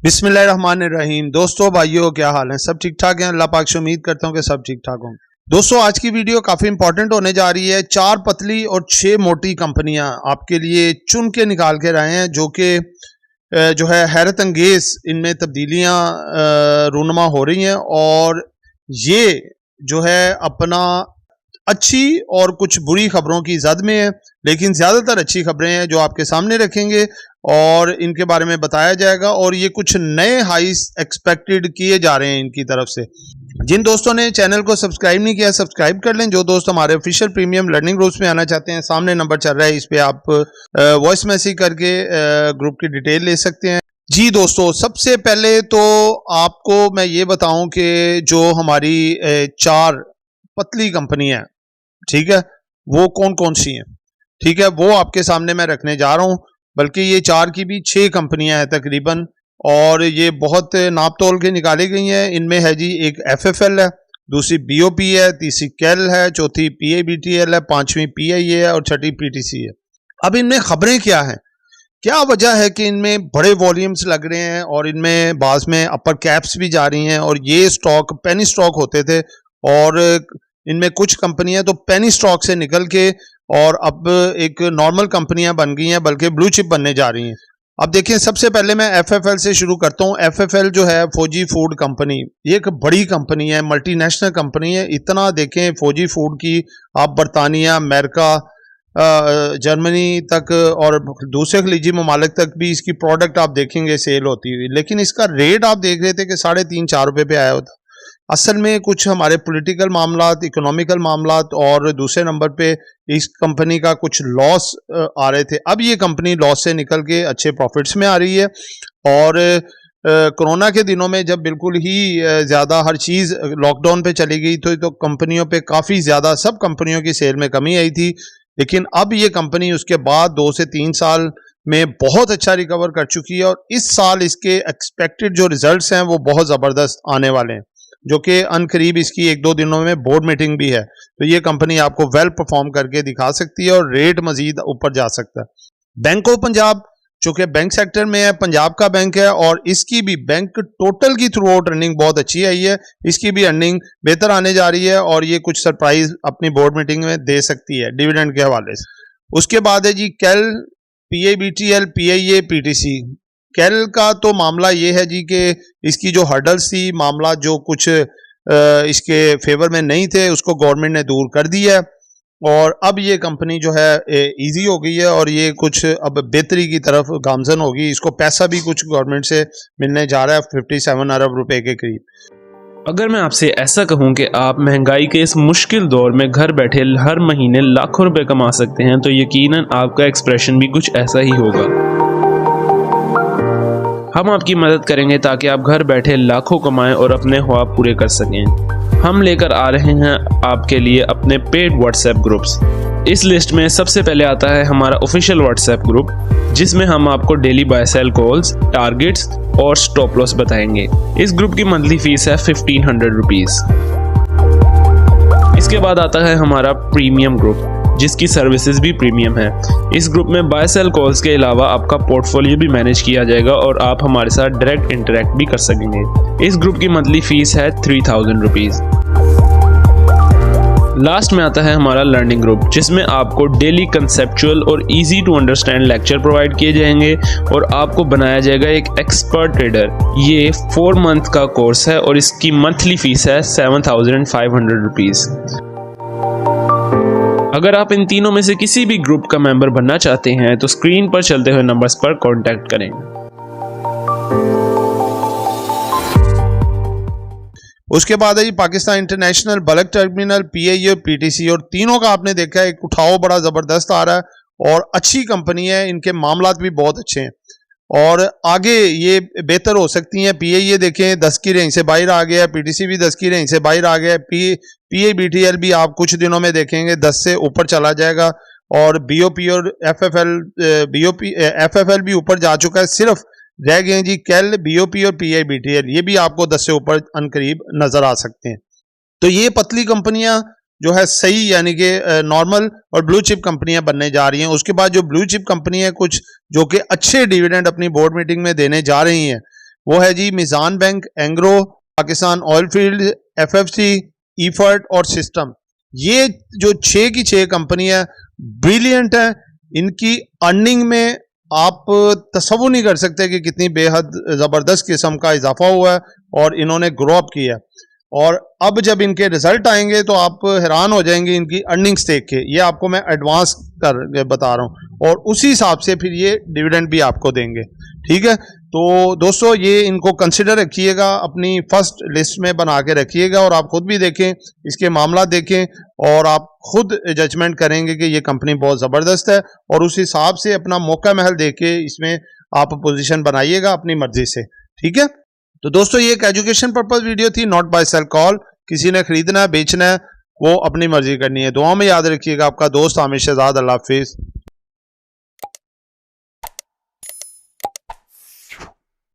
बिस्मिल्लाहिर्रहमानिर्रहीम। दोस्तों भाइयों, क्या हाल है? सब ठीक ठाक हैं? अल्लाह पाक से उम्मीद करता हूँ कि सब ठीक ठाक होंगे। दोस्तों, आज की वीडियो काफ़ी इंपॉर्टेंट होने जा रही है। 4 पतली और 6 मोटी कंपनियां आपके लिए चुन के निकाल के लाए हैं, जो कि जो है हैरत अंगेज इनमें तब्दीलियां रूनुमा हो रही हैं। और ये जो है अपना अच्छी और कुछ बुरी खबरों की जद में है, लेकिन ज़्यादातर अच्छी खबरें हैं जो आपके सामने रखेंगे और इनके बारे में बताया जाएगा। और ये कुछ नए हाइस एक्सपेक्टेड किए जा रहे हैं इनकी तरफ से। जिन दोस्तों ने चैनल को सब्सक्राइब नहीं किया, सब्सक्राइब कर लें। जो दोस्त हमारे ऑफिशियल प्रीमियम लर्निंग ग्रुप्स में आना चाहते हैं, सामने नंबर चल रहा है, इस पे आप वॉइस मैसेज करके ग्रुप की डिटेल ले सकते हैं। जी दोस्तों, सबसे पहले तो आपको मैं ये बताऊं कि जो हमारी 4 पतली कंपनियां हैं, ठीक है, वो कौन कौन सी हैं, ठीक है, वो आपके सामने मैं रखने जा रहा हूं। बल्कि ये 4 की भी 6 कंपनियां हैं तकरीबन, और ये बहुत नाप तोल के निकाली गई हैं। इनमें है जी, एक FFL है, दूसरी BOP है, तीसरी कैल है, चौथी PIBTL है, पांचवी PIA है और छठी PTC है। अब इनमें खबरें क्या हैं, क्या वजह है कि इनमें बड़े वॉल्यूम्स लग रहे हैं और इनमें बाज़ में अपर कैप्स भी जा रही हैं। और ये स्टॉक पेनी स्टॉक होते थे और इनमें कुछ कंपनियां तो पेनी स्टॉक से निकल के और अब एक नॉर्मल कंपनियां बन गई हैं, बल्कि ब्लू चिप बनने जा रही हैं। अब देखिए, सबसे पहले मैं FFL से शुरू करता हूं। FFL जो है फौजी फूड कंपनी, ये एक बड़ी कंपनी है, मल्टीनेशनल कंपनी है। इतना देखें, फौजी फूड की आप बरतानिया, अमेरिका, जर्मनी तक और दूसरे खलीजी ममालिक तक भी इसकी प्रोडक्ट आप देखेंगे सेल होती हुई। लेकिन इसका रेट आप देख रहे थे कि 3.5-4 रुपये पे आया होता। असल में कुछ हमारे पॉलिटिकल मामलात, इकोनॉमिकल मामलात और दूसरे नंबर पे इस कंपनी का कुछ लॉस आ रहे थे। अब ये कंपनी लॉस से निकल के अच्छे प्रॉफिट्स में आ रही है। और कोरोना के दिनों में जब बिल्कुल ही ज़्यादा हर चीज़ लॉकडाउन पे चली गई तो कंपनियों पे काफ़ी ज़्यादा, सब कंपनियों की सेल में कमी आई थी। लेकिन अब ये कंपनी उसके बाद 2 से 3 साल में बहुत अच्छा रिकवर कर चुकी है और इस साल इसके एक्सपेक्टेड जो रिजल्ट्स हैं वो बहुत ज़बरदस्त आने वाले हैं, जो कि अनकरीब इसकी 1-2 दिनों में बोर्ड मीटिंग भी है। तो ये कंपनी आपको वेल परफॉर्म करके दिखा सकती है और रेट मजीद ऊपर जा सकता है। बैंक ऑफ पंजाब, जो कि बैंक सेक्टर में है, पंजाब का बैंक है, और इसकी भी बैंक टोटल की थ्रू आउट अर्निंग बहुत अच्छी आई है। इसकी भी अर्निंग बेहतर आने जा रही है और ये कुछ सरप्राइज अपनी बोर्ड मीटिंग में दे सकती है डिविडेंड के हवाले से। उसके बाद है जी कैल, PIBTL, PIA, PTC। कैल का तो मामला ये है जी कि इसकी जो हर्डल्स थी, मामला जो कुछ इसके फेवर में नहीं थे, उसको गवर्नमेंट ने दूर कर दिया है और अब ये कंपनी जो है इजी हो गई है और ये कुछ अब बेहतरी की तरफ गामजन होगी। इसको पैसा भी कुछ गवर्नमेंट से मिलने जा रहा है, 57 अरब रुपए के करीब। अगर मैं आपसे ऐसा कहूं कि आप महंगाई के इस मुश्किल दौर में घर बैठे हर महीने लाखों रुपए कमा सकते हैं, तो यकीनन आपका एक्सप्रेशन भी कुछ ऐसा ही होगा। हम आपकी मदद करेंगे ताकि आप घर बैठे लाखों कमाएं और अपने ख्वाब पूरे कर सकें। हम लेकर आ रहे हैं आपके लिए अपने पेड व्हाट्सएप ग्रुप्स। इस लिस्ट में सबसे पहले आता है हमारा ऑफिशियल व्हाट्सएप ग्रुप, जिसमें हम आपको daily buy sell calls, targets और स्टॉप लॉस बताएंगे। इस ग्रुप की मंथली फीस है 1500 रुपीज़। इसके बाद आता है हमारा प्रीमियम ग्रुप, जिसकी सर्विसेज भी प्रीमियम है। इस ग्रुप में बाय सेल कॉल्स के अलावा आपका पोर्टफोलियो भी मैनेज किया जाएगा और आप हमारे साथ डायरेक्ट इंटरेक्ट भी कर सकेंगे। इस ग्रुप की मंथली फीस है 3000 रुपीज़। लास्ट में आता है हमारा लर्निंग ग्रुप, जिसमें आपको डेली कंसेप्चुअल और easy to understand lecture provide किए जाएंगे और आपको बनाया जाएगा एक एक्सपर्ट ट्रेडर। ये 4 मंथ का कोर्स है और इसकी मंथली फीस है 7500 रुपीज़। अगर आप इन तीनों में से किसी भी ग्रुप का मेंबर बनना चाहते हैं तो स्क्रीन पर चलते हुए नंबर्स पर कांटेक्ट करें। उसके बाद है जी Pakistan International, Bulk Terminal, PIA और PTC, और तीनों का आपने देखा है एक उठाव बड़ा ज़बरदस्त आ रहा है और अच्छी कंपनी है। इनके मामलात भी बहुत अच्छे हैं और आगे ये बेहतर हो सकती हैं। PIA देखें 10 की रेंज से बाहर आ गया, PTC भी 10 की रेंज से बाहर आ गया, PIBTL भी आप कुछ दिनों में देखेंगे 10 से ऊपर चला जाएगा और BOP और FFL भी ऊपर जा चुका है। सिर्फ रह गए जी कैल, BOP और PIBTL, ये भी आपको 10 से ऊपर अनकरीब नजर आ सकते हैं। तो ये पतली कंपनियां जो है सही, यानी कि नॉर्मल और ब्लू चिप कंपनियां बनने जा रही हैं। उसके बाद जो ब्लू चिप कंपनी है कुछ जो कि अच्छे डिविडेंड अपनी बोर्ड मीटिंग में देने जा रही हैं, वो है जी Meezan Bank, Engro, Pakistan Oil Fields, FFC, Efert और सिस्टम। ये जो 6 की 6 कंपनियां ब्रिलियंट है। इनकी अर्निंग में आप तसव्वुर नहीं कर सकते कि कितनी बेहद जबरदस्त किस्म का इजाफा हुआ है और इन्होंने ग्रो अप किया। और अब जब इनके रिजल्ट आएंगे तो आप हैरान हो जाएंगे इनकी अर्निंग्स देख के। ये आपको मैं एडवांस कर बता रहा हूं और उसी हिसाब से फिर ये डिविडेंड भी आपको देंगे। ठीक है, तो दोस्तों ये इनको कंसिडर रखिएगा, अपनी फर्स्ट लिस्ट में बना के रखिएगा और आप खुद भी देखें, इसके मामला देखें और आप खुद जजमेंट करेंगे कि ये कंपनी बहुत ज़बरदस्त है और उस हिसाब से अपना मौका महल देके इसमें आप पोजीशन बनाइएगा अपनी मर्जी से। ठीक है, तो दोस्तों ये एक एजुकेशन पर्पज वीडियो थी, नॉट बाय सेल कॉल। किसी ने खरीदना है बेचना है वो अपनी मर्जी करनी है। दुआ में याद रखिएगा, आपका दोस्त आमिर शहजाद। अल्लाह हाफिज़।